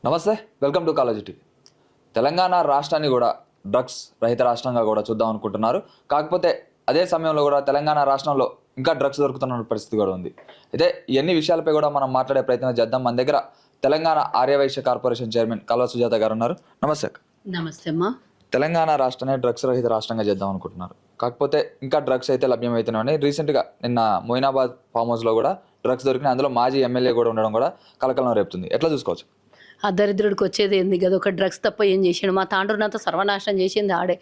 నమస్తే, welcome to college TV. Telangana రాష్ట్రాన్ని కూడా డ్రగ్స్ రహిత రాష్ట్రంగా కూడా చూద్దాం అనుకుంటున్నారు. కాకపోతే అదే సమయంలో కూడా తెలంగాణ రాష్ట్రంలో ఇంకా డ్రగ్స్ దొరుకుతున్న పరిస్థితి కూడా ఉంది. అయితే ఇవన్నీ విషయాలపై కూడా మనం మాట్లాడే ప్రయత్నం చేద్దాం. మన దగ్గర తెలంగాణ ఆర్యవైశ్య కార్పొరేషన్ చైర్మన్ కల్వ సుజాత గారు ఉన్నారు. నమస్తే. నమస్తే అమ్మా. తెలంగాణ రాష్ట్రాన్ని డ్రగ్స్ రహిత రాష్ట్రంగా చేద్దాం అనుకుంటున్నారు. కాకపోతే ఇంకా డ్రగ్స్ అయితే లభ్యమవుతున్నాయని రీసెంట్గా నిన్న మొయినాబాద్ ఫామ్ హౌస్లో కూడా డ్రగ్స్ దొరికినాయి. అందులో మాజీ ఎమ్మెల్యే కూడా ఉండడం కూడా కలకలం రేపుతుంది. ఎట్లా చూసుకోవచ్చు? ఆ దరిద్రుడికి వచ్చేది ఏంది కదా, ఒక డ్రగ్స్ తప్ప ఏం చేసాడు? మా తాండ్రునంతా సర్వనాశనం చేసింది ఆడే.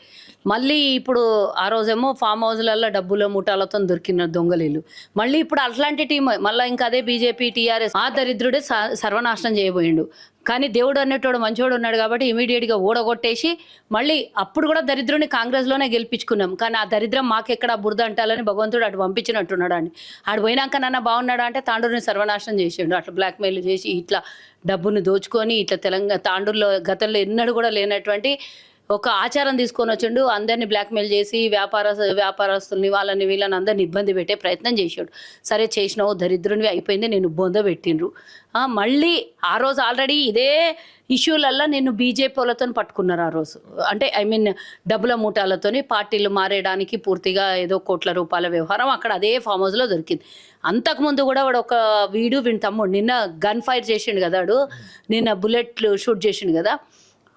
మళ్ళీ ఇప్పుడు ఆ రోజేమో ఫామ్ హౌస్లలో డబ్బుల ముఠాలతో దొరికిన దొంగలీలు. మళ్ళీ ఇప్పుడు అట్లాంటి టీం మళ్ళీ ఇంకా అదే బీజేపీ టీఆర్ఎస్ ఆ దరిద్రుడే సర్వనాశనం చేయబోయిండు. కానీ దేవుడు అనేటోడు మంచోడు ఉన్నాడు కాబట్టి ఇమీడియట్గా ఓడగొట్టేసి మళ్ళీ అప్పుడు కూడా దరిద్రుని కాంగ్రెస్లోనే గెలిపించుకున్నాం. కానీ ఆ దరిద్రం మాకెక్కడ బురద అంటాలని భగవంతుడు అటు పంపించినట్టున్నాడు అని. ఆడు పోయినాక నాన్న బాగున్నాడు అంటే తాండూరుని సర్వనాశనం చేసిండు. అట్లా బ్లాక్మెయిల్ చేసి ఇట్లా డబ్బును దోచుకొని ఇట్లా తెలంగాణ తాండూరులో గతంలో ఎన్నడూ కూడా లేనటువంటి ఒక ఆచారం తీసుకొని వచ్చిండు. అందరినీ బ్లాక్మెయిల్ చేసి వ్యాపారస్తుల్ని వాళ్ళని వీళ్ళని అందరిని ఇబ్బంది పెట్టే ప్రయత్నం చేసాడు. సరే చేసినావు, దరిద్రునివి అయిపోయింది, నేను బొంద పెట్టిండ్రు. మళ్ళీ ఆ రోజు ఆల్రెడీ ఇదే ఇష్యూలల్లో నేను బీజేపీ వాళ్ళతో పట్టుకున్నారు ఆ రోజు. అంటే డబ్బుల మూటాలతోని పార్టీలు మారేయడానికి పూర్తిగా ఏదో కోట్ల రూపాయల వ్యవహారం అక్కడ అదే ఫామ్ హౌస్లో దొరికింది. అంతకుముందు కూడా వాడు ఒక వీడి తమ్ముడు నిన్న గన్ ఫైర్ చేసిండు కదా, వాడు నిన్న బుల్లెట్లు షూట్ చేసిండు కదా,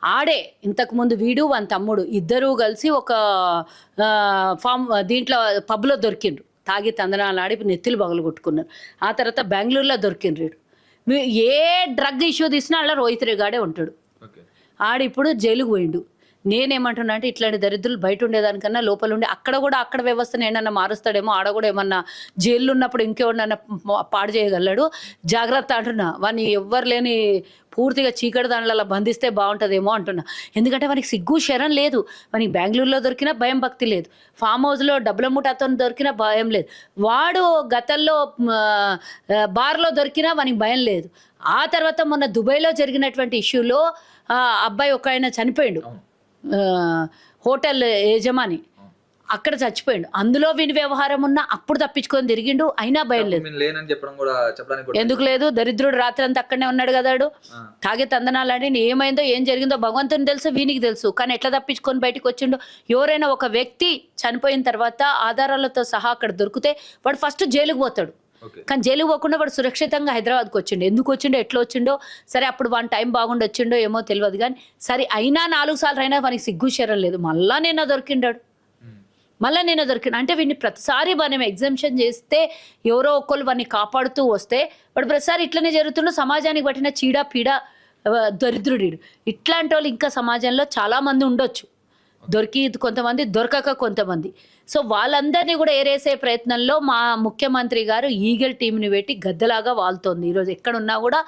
ఆడే ఇంతకుముందు వీడు వాని తమ్ముడు ఇద్దరూ కలిసి ఒక దీంట్లో పబ్లో దొరికిండ్రు. తాగి తందనాలు ఆడి నెత్తులు పగలు కొట్టుకున్నారు. ఆ తర్వాత బెంగళూరులో దొరికిండ్రు. ఏ డ్రగ్ ఇష్యూ తీసినా అలా రోహిత్ రెడ్డి ఉంటాడు. ఆడు ఇప్పుడు జైలుకు పోయిండు. నేనేమంటున్నా అంటే ఇట్లాంటి దరిద్రులు బయట ఉండేదానికన్నా లోపల ఉండి అక్కడ వ్యవస్థను ఏమన్నా మారుస్తాడేమో, ఆడ కూడా ఏమన్నా జైల్లో ఉన్నప్పుడు ఇంకేమన్నా పాడు చేయగలడు. జాగ్రత్త అంటున్నా. వాడిని ఎవ్వరు లేని పూర్తిగా చీకటి దాంట్లో బంధిస్తే బాగుంటుందేమో అంటున్నా. ఎందుకంటే వానికి సిగ్గు శరం లేదు. వానికి బెంగళూరులో దొరికినా భయం భక్తి లేదు, ఫామ్ హౌస్లో డబ్బుల ముఠాతో దొరికినా భయం లేదు, వాడు గతంలో బార్లో దొరికినా వానికి భయం లేదు. ఆ తర్వాత మొన్న దుబాయ్లో జరిగినటువంటి ఇష్యూలో అబ్బాయి ఒక ఆయన చనిపోయాడు, హోటల్ యజమాని అక్కడ చచ్చిపోయాడు. అందులో వీని వ్యవహారం ఉన్నా అప్పుడు తప్పించుకొని తిరిగిండు, అయినా భయం లేదు. ఎందుకు లేదు? దరిద్రుడు రాత్రి అంతా అక్కడనే ఉన్నాడు కదా, తాగే తందనాలని ఏమైందో ఏం జరిగిందో భగవంతుని తెలుసు, వీనికి తెలుసు. కానీ ఎట్లా తప్పించుకొని బయటకు వచ్చిండో. ఎవరైనా ఒక వ్యక్తి చనిపోయిన తర్వాత ఆధారాలతో సహా అక్కడ దొరికితే వాడు ఫస్ట్ జైలుకు పోతాడు. కానీ జైలుకు పోకుండా వాడు సురక్షితంగా హైదరాబాద్కి వచ్చిండు. ఎందుకు వచ్చిండో ఎట్లా వచ్చిండో సరే, అప్పుడు వాని టైం బాగుండి వచ్చిండో ఏమో తెలియదు. కానీ సరే అయినా 4 సార్లు అయినా వానికి సిగ్గు శరం లేదు. మళ్ళా నేను దొరికిండాడు. అంటే వీడిని ప్రతిసారి మనం ఎగ్జామ్షన్ చేస్తే ఎవరో ఒకళ్ళు వాడిని కాపాడుతూ వస్తే వాడు ప్రతిసారి ఇట్లనే జరుగుతుండో. సమాజానికి పట్టిన చీడ పీడ దరిద్రుడు. ఇట్లాంటి వాళ్ళు ఇంకా సమాజంలో చాలామంది ఉండొచ్చు, దొరికి కొంతమంది, దొరకక కొంతమంది. సో వాళ్ళందరినీ కూడా ఏరేసే ప్రయత్నంలో మా ముఖ్యమంత్రి గారు ఈగల్ టీంని పెట్టి గద్దలాగా వాళ్తోంది. ఈరోజు ఎక్కడున్నా కూడా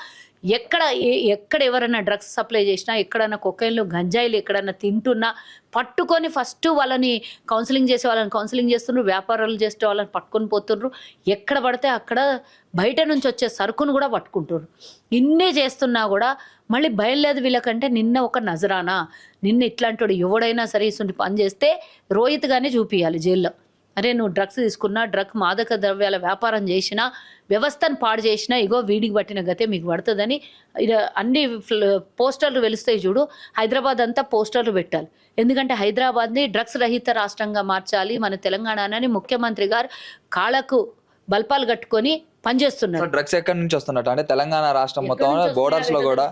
ఎక్కడ ఎవరైనా డ్రగ్స్ సప్లై చేసినా, ఎక్కడైనా కొకైన్లు గంజాయిలు ఎక్కడైనా తింటున్నా పట్టుకొని ఫస్ట్ వాళ్ళని కౌన్సిలింగ్ చేస్తున్నారు. వ్యాపారాలు చేసే వాళ్ళని పట్టుకొని పోతున్నారు. ఎక్కడ పడితే అక్కడ బయట నుంచి వచ్చే సరుకును కూడా పట్టుకుంటున్నారు. ఇన్నే చేస్తున్నా కూడా మళ్ళీ భయం లేదు వీళ్ళకంటే. నిన్న ఒక నజరానా, నిన్న ఇట్లాంటి ఎవడైనా సరే ఇటువంటి పని చేస్తే రోహిత్గానే చూపించాలి జైల్లో. అరే నువ్వు డ్రగ్స్ తీసుకున్నా, మాదక ద్రవ్యాల వ్యాపారం చేసినా, వ్యవస్థను పాడు చేసినా, ఇగో వీడికి పట్టిన గతే మీకు పడుతుందని అన్ని పోస్టర్లు వెలుస్తాయి చూడు. హైదరాబాద్ అంతా పోస్టర్లు పెట్టాలి. ఎందుకంటే హైదరాబాద్ని డ్రగ్స్ రహిత రాష్ట్రంగా మార్చాలి మన తెలంగాణని ముఖ్యమంత్రి గారు కాళ్ళకు బల్పాలు కట్టుకొని పనిచేస్తున్నారు. డ్రగ్స్ ఎక్కడి నుంచి వస్తున్నట్టు అంటే తెలంగాణ రాష్ట్రం మొత్తం బోర్డర్స్ లో కూడా,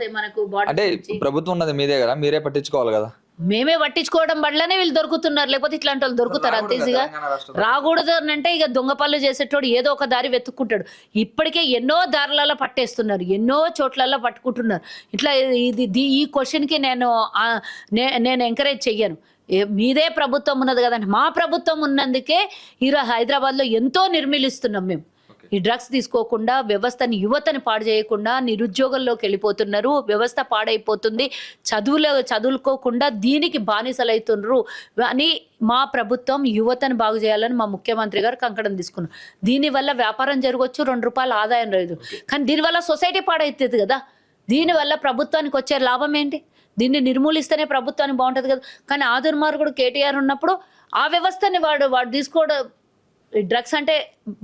అంటే ప్రభుత్వం ఉన్నది మీదే కదా, మీరే పట్టించుకోవాలి కదా. మేమే పట్టించుకోవడం వల్లనే వీళ్ళు దొరుకుతున్నారు, లేకపోతే ఇట్లాంటి వాళ్ళు దొరుకుతారు అంత ఈజీగా? రాకూడదు అంటే ఇక దొంగ పనులు చేసేటోడు ఏదో ఒక దారి వెతుక్కుంటాడు. ఇప్పటికే ఎన్నో దారులలో పట్టేస్తున్నారు, ఎన్నో చోట్లలో పట్టుకుంటున్నారు. ఇట్లా ఈ క్వశ్చన్కి నేను ఎంకరేజ్ చెయ్యను. మీదే ప్రభుత్వం ఉన్నది కదండి, మా ప్రభుత్వం ఉన్నందుకే ఈరోజు హైదరాబాద్లో ఎంతో నిర్మిలిస్తున్నాం మేము. ఈ డ్రగ్స్ తీసుకోకుండా వ్యవస్థని, యువతని పాడు చేయకుండా నిరుద్యోగంలోకి వెళ్ళిపోతున్నారు. వ్యవస్థ పాడైపోతుంది. చదువుకోకుండా దీనికి బానిసలవుతున్నారు అని మా ప్రభుత్వం యువతను బాగు చేయాలని మా ముఖ్యమంత్రి గారు కంకణం తీసుకున్నారు. దీనివల్ల వ్యాపారం జరగవచ్చు, 2 రూపాయల ఆదాయం రాదు. కానీ దీనివల్ల సొసైటీ పాడవుతుంది కదా. దీనివల్ల ప్రభుత్వానికి వచ్చే లాభం ఏంటి? దీన్ని నిర్మూలిస్తేనే ప్రభుత్వానికి బాగుంటుంది కదా. కానీ ఆ దుర్మార్గుడు కేటీఆర్ ఉన్నప్పుడు ఆ వ్యవస్థని వాడు తీసుకోవడం. డ్రగ్స్ అంటే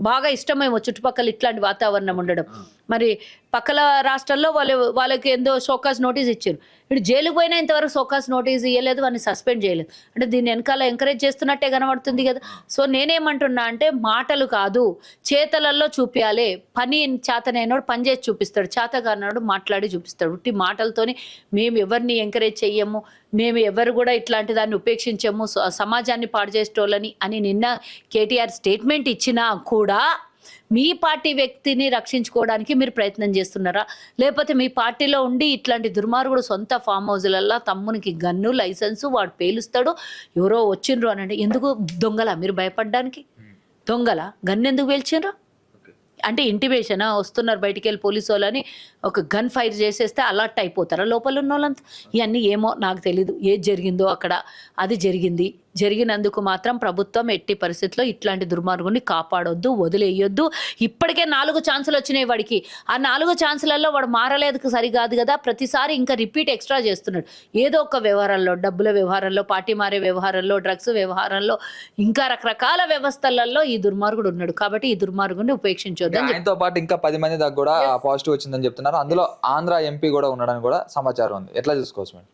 బాగా ఇష్టమేమో చుట్టుపక్కల ఇట్లాంటి వాతావరణం ఉండడం. మరి పక్కల రాష్ట్రాల్లో వాళ్ళకి ఏందో షోకాస్ నోటీస్ ఇచ్చారు. ఇప్పుడు జైలుకు పోయినా ఇంతవరకు షోకాస్ నోటీస్ ఇవ్వలేదు, వాడిని సస్పెండ్ చేయలేదు. అంటే దీన్ని వెనకాల ఎంకరేజ్ చేస్తున్నట్టే కనబడుతుంది కదా. సో నేనేమంటున్నా అంటే మాటలు కాదు, చేతలలో చూపించాలి. పని చేతనైనోడు పని చేసి చూపిస్తాడు, చేతగానోడు మాట్లాడి చూపిస్తాడు. ఉట్టి మాటలతోని మేము ఎవరిని ఎంకరేజ్ చెయ్యము, మేము ఎవరు కూడా ఇట్లాంటి దాన్ని ఉపేక్షించము, సమాజాన్ని పాడు చేసేటోళ్ళని అని నిన్న కేటీఆర్ స్టేట్మెంట్ ఇచ్చినా కూడా మీ పార్టీ వ్యక్తిని రక్షించుకోవడానికి మీరు ప్రయత్నం చేస్తున్నారా? లేకపోతే మీ పార్టీలో ఉండి ఇట్లాంటి దుర్మార్గుడు సొంత ఫామ్ హౌస్లల్లో తమ్మునికి గన్ను లైసెన్సు వాడు పేలుస్తాడు, ఎవరో వచ్చిండ్రు అని ఎందుకు దొంగలా మీరు భయపడడానికి? దొంగల గన్ను ఎందుకు పేల్చిండ్రు? అంటే ఇంటిమేషనా వస్తున్నారు బయటికి వెళ్ళి పోలీసు వాళ్ళని ఒక గన్ ఫైర్ చేసేస్తే అలర్ట్ అయిపోతారా లోపల ఉన్న వాళ్ళంతా? ఇవన్నీ ఏమో నాకు తెలీదు. ఏది జరిగిందో అక్కడ అది జరిగింది. జరిగినందుకు మాత్రం ప్రభుత్వం ఎట్టి పరిస్థితుల్లో ఇట్లాంటి దుర్మార్గుని కాపాడొద్దు, వదిలేయొద్దు. ఇప్పటికే 4 ఛాన్సులు వచ్చినాయి వాడికి. ఆ 4 ఛాన్సులలో వాడు మారలేదు సరికాదు కదా, ప్రతిసారి ఇంకా రిపీట్ ఎక్స్ట్రా చేస్తున్నాడు. ఏదో ఒక వ్యవహారాల్లో, డబ్బుల వ్యవహారంలో, పార్టీ మారే వ్యవహారంలో, డ్రగ్స్ వ్యవహారంలో, ఇంకా రకరకాల వ్యవస్థలలో ఈ దుర్మార్గుడు ఉన్నాడు. కాబట్టి ఈ దుర్మార్గుడిని ఉపేక్షించొద్దు. ఆయనతో పాటు ఇంకా 10 మంది దాకా కూడా పాజిటివ్ వచ్చిందని చెప్తున్నారు. అందులో ఆంధ్ర ఎంపీ కూడా ఉన్నాడని కూడా సమాచారం ఉంది. ఎట్లా చూసుకోవచ్చు మేడం?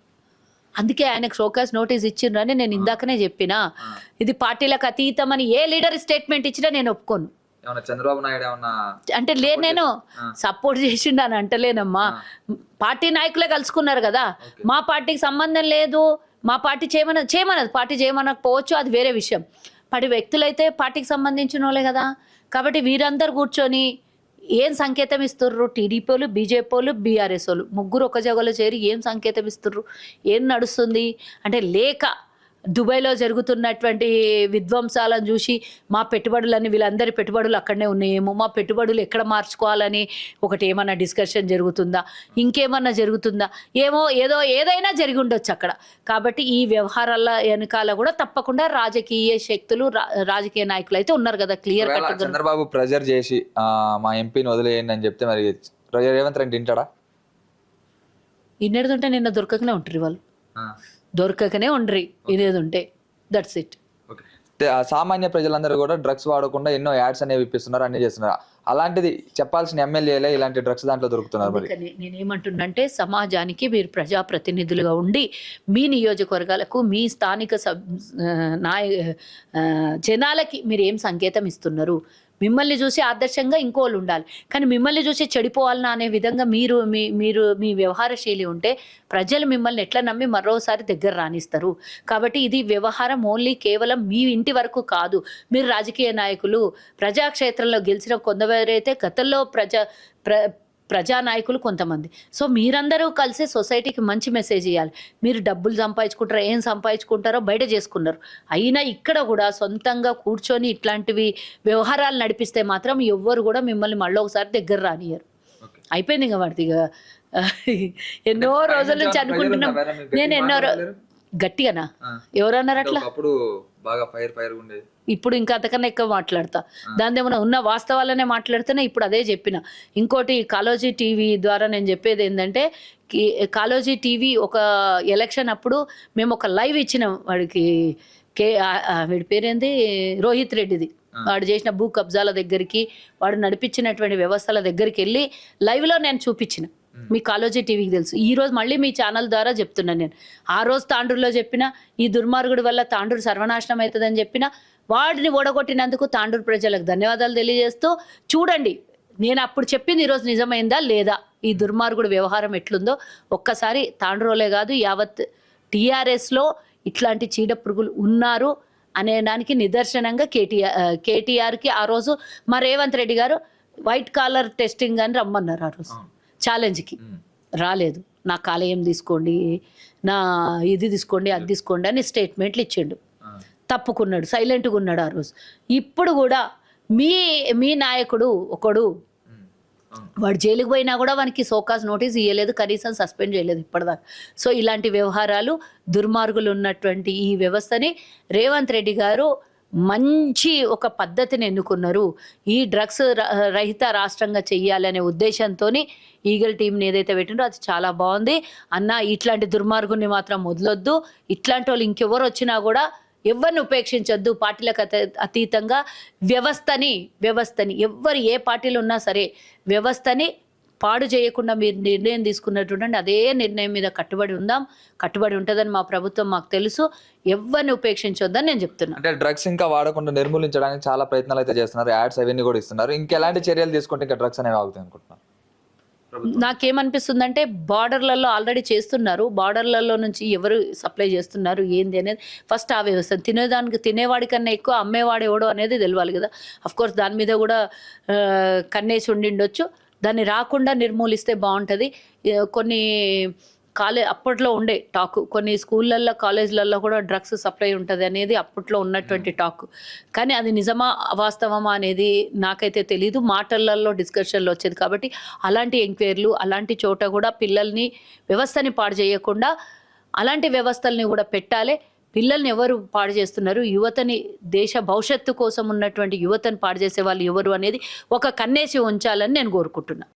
అందుకే ఆయనకు షోకాస్ నోటీస్ ఇచ్చిండ్రని నేను ఇందాకనే చెప్పినా. ఇది పార్టీలకు అతీతం అని ఏ లీడర్ స్టేట్మెంట్ ఇచ్చినా నేను ఒప్పుకోను. చంద్రబాబు నాయుడు ఏమన్నా అంటే నేను సపోర్ట్ చేసిండు అని అంటలేనమ్మా. పార్టీ నాయకులే కలుసుకున్నారు కదా, మా పార్టీకి సంబంధం లేదు, మా పార్టీ చేయమన్నది పార్టీ చేయమనకపోవచ్చు, అది వేరే విషయం. వ్యక్తులైతే పార్టీకి సంబంధించిన వాళ్ళే కదా. కాబట్టి వీరందరూ కూర్చొని ఏం సంకేతం ఇస్తుర్రు? టీడీపీ వాళ్ళు, బీజేపీ వాళ్ళు, బీఆర్ఎస్ వాళ్ళు ముగ్గురు ఒక జగలో చేరి ఏం సంకేతం ఇస్తుర్రు? ఏం నడుస్తుంది అంటే లేక దుబాయ్లో జరుగుతున్నటువంటి విధ్వంసాలను చూసి మా పెట్టుబడులని, వీళ్ళందరి పెట్టుబడులు అక్కడనే ఉన్నాయేమో, మా పెట్టుబడులు ఎక్కడ మార్చుకోవాలని ఒకటి ఏమన్నా డిస్కషన్ జరుగుతుందా? ఇంకేమన్నా జరుగుతుందా? ఏదైనా జరిగి ఉండొచ్చు అక్కడ. కాబట్టి ఈ వ్యవహారాల వెనకాల కూడా తప్పకుండా రాజకీయ శక్తులు, రాజకీయ నాయకులు అయితే ఉన్నారు కదా. క్లియర్ కట్ చంద్రబాబు ప్రెజర్ చేసి మా ఎంపీని వదిలేయండి అని చెప్తే మరి రేవంత్ రెడ్డి వింటాడా? ఇన్నెడుతుంటే నిన్న దొరకకనే ఉంటారు వాళ్ళు, దొరకకనే ఉండరు ఇదేది ఉంటే. That's it. సామాన్య ప్రజలందరూ కూడా డ్రగ్స్ వాడకుండా ఎన్నో యాడ్స్ అనేవి ఇప్పిస్తున్నారు, అన్ని చేస్తున్నారు. అలాంటిది చెప్పాల్సిన ఎమ్మెల్యేలే ఇలాంటి డ్రగ్స్ దాంట్లో దొరుకుతున్నారు. నేనేమంటున్నంటే సమాజానికి మీరు ప్రజాప్రతినిధులుగా ఉండి మీ నియోజకవర్గాలకు, మీ స్థానిక జనాలకి మీరు ఏం సంకేతం ఇస్తున్నారు? మిమ్మల్ని చూసి ఆదర్శంగా ఇంకోళ్ళు ఉండాలి, కానీ మిమ్మల్ని చూసి చెడిపోవాలన్నా అనే విధంగా మీరు మీ వ్యవహార శైలి ఉంటే ప్రజలు మిమ్మల్ని ఎట్లా నమ్మి మరోసారి దగ్గర రానిస్తారు? కాబట్టి ఇది వ్యవహారం ఓన్లీ కేవలం మీ ఇంటి వరకు కాదు. మీరు రాజకీయ నాయకులు, ప్రజాక్షేత్రంలో గెలిచిన కొందరైతే గతంలో ప్రజానాయకులు కొంతమంది. సో మీరందరూ కలిసి సొసైటీకి మంచి మెసేజ్ ఇవ్వాలి. మీరు డబ్బులు సంపాదించుకుంటారో ఏం సంపాదించుకుంటారో బయట చేసుకున్నారు, అయినా ఇక్కడ కూడా సొంతంగా కూర్చొని ఇట్లాంటివి వ్యవహారాలు నడిపిస్తే మాత్రం ఎవ్వరు కూడా మిమ్మల్ని మళ్ళీ ఒకసారి దగ్గర రానియరు. అయిపోయింది ఇంకా వాడిది. ఎన్నో రోజుల నుంచి అనుకుంటున్నాం. నేను గట్టిగానా ఎవరన్నారు అట్లా? ఇప్పుడు ఇంకా అంతకన్నా ఎక్కువ మాట్లాడతా. దాని ఏమైనా ఉన్న వాస్తవాలనే మాట్లాడితేనే ఇప్పుడు అదే చెప్పిన. ఇంకోటి కాలోజీ టీవీ ద్వారా నేను చెప్పేది ఏంటంటే, కాలోజీ టీవీ ఒక ఎలక్షన్ అప్పుడు మేము ఒక లైవ్ ఇచ్చినాం వాడికి. వీడి పేరేంది, రోహిత్ రెడ్డిది. వాడు చేసిన భూ కబ్జాల దగ్గరికి, వాడు నడిపించినటువంటి వ్యవస్థల దగ్గరికి వెళ్ళి లైవ్లో నేను చూపించిన. మీ కాలోజీ టీవీకి తెలుసు. ఈరోజు మళ్ళీ మీ ఛానల్ ద్వారా చెప్తున్నాను నేను. ఆ రోజు తాండూరులో చెప్పిన, ఈ దుర్మార్గుడి వల్ల తాండూరు సర్వనాశనం అవుతుందని చెప్పిన, వాడిని ఓడగొట్టినందుకు తాండూరు ప్రజలకు ధన్యవాదాలు తెలియజేస్తూ, చూడండి నేను అప్పుడు చెప్పింది ఈరోజు నిజమైందా లేదా, ఈ దుర్మార్గుడు వ్యవహారం ఎట్లుందో ఒక్కసారి. తాండూరులే కాదు, యావత్ టీఆర్ఎస్లో ఇట్లాంటి చీడ పురుగులు ఉన్నారు అనే దానికి నిదర్శనంగా కేటీఆర్కి ఆ రోజు మా రేవంత్ రెడ్డి గారు వైట్ కాలర్ టెస్టింగ్ అని రమ్మన్నారు ఆ రోజు ఛాలెంజ్కి. రాలేదు. నా కాలేయం తీసుకోండి, నా ఇది తీసుకోండి, అది తీసుకోండి అని స్టేట్మెంట్లు ఇచ్చిండు. తప్పుకున్నాడు, సైలెంట్గా ఉన్నాడు ఆ రోజు. ఇప్పుడు కూడా మీ నాయకుడు ఒకడు వాడు జైలుకు పోయినా కూడా వానికి సోకాస్ నోటీస్ ఇవ్వలేదు, కనీసం సస్పెండ్ చేయలేదు ఇప్పటిదాకా. సో ఇలాంటి వ్యవహారాలు, దుర్మార్గులు ఉన్నటువంటి ఈ వ్యవస్థని రేవంత్ రెడ్డి గారు మంచి ఒక పద్ధతిని ఎన్నుకున్నారు. ఈ డ్రగ్స్ రహిత రాష్ట్రంగా చెయ్యాలనే ఉద్దేశంతో ఈగల్ టీంని ఏదైతే పెట్టిందో అది చాలా బాగుంది అన్న. ఇట్లాంటి దుర్మార్గుని మాత్రం వదలొద్దు. ఇట్లాంటి వాళ్ళు ఇంకెవరు వచ్చినా కూడా ఎవరిని ఉపేక్షించొద్దు. పార్టీలకు అతీతంగా వ్యవస్థని ఎవ్వరు ఏ పార్టీలో ఉన్నా సరే వ్యవస్థని పాడు చేయకుండా మీరు నిర్ణయం తీసుకున్నట్టుండండి. అదే నిర్ణయం మీద కట్టుబడి ఉంటుందని మా ప్రభుత్వం మాకు తెలుసు. ఎవరిని ఉపేక్షించొద్దని నేను చెప్తున్నాను. అంటే డ్రగ్స్ ఇంకా వాడకుండా నిర్మూలించడానికి చాలా ప్రయత్నాలు అయితే చేస్తున్నారు, యాడ్స్ అవన్నీ కూడా ఇస్తున్నారు. ఇంకెలాంటి చర్యలు తీసుకుంటే ఇంకా డ్రగ్స్ అనేవి ఆగుతాయి అనుకుంటున్నాను? నాకేమనిపిస్తుందంటే బార్డర్లలో ఆల్రెడీ చేస్తున్నారు. బార్డర్లలో నుంచి ఎవరు సప్లై చేస్తున్నారు ఏంది అనేది ఫస్ట్ ఆ వ్యవస్థ తినేవాడి కన్నా ఎక్కువ అమ్మేవాడు ఎవడో అనేది తెలియాలి కదా. అఫ్కోర్స్ దాని మీద కూడా కన్నేసి ఉండిండొచ్చు. దాన్ని రాకుండా నిర్మూలిస్తే బాగుంటుంది. కొన్ని అప్పట్లో ఉండే టాక్, కొన్ని స్కూళ్ళల్లో కాలేజీలలో కూడా డ్రగ్స్ సప్లై ఉంటుంది అనేది అప్పట్లో ఉన్నటువంటి టాక్. కానీ అది నిజమా వాస్తవమా అనేది నాకైతే తెలీదు. మాటలలో డిస్కషన్లో వచ్చేది. కాబట్టి అలాంటి ఎంక్వైరీలు అలాంటి చోట కూడా వ్యవస్థని పాడు చేయకుండా అలాంటి వ్యవస్థల్ని కూడా పెట్టాలి. పిల్లల్ని ఎవరు పాడు చేస్తున్నారు, యువతని దేశ భవిష్యత్తు కోసం ఉన్నటువంటి యువతని పాడు చేసే వాళ్ళు ఎవరు అనేది ఒక కన్నేసి ఉంచాలని నేను కోరుకుంటున్నాను.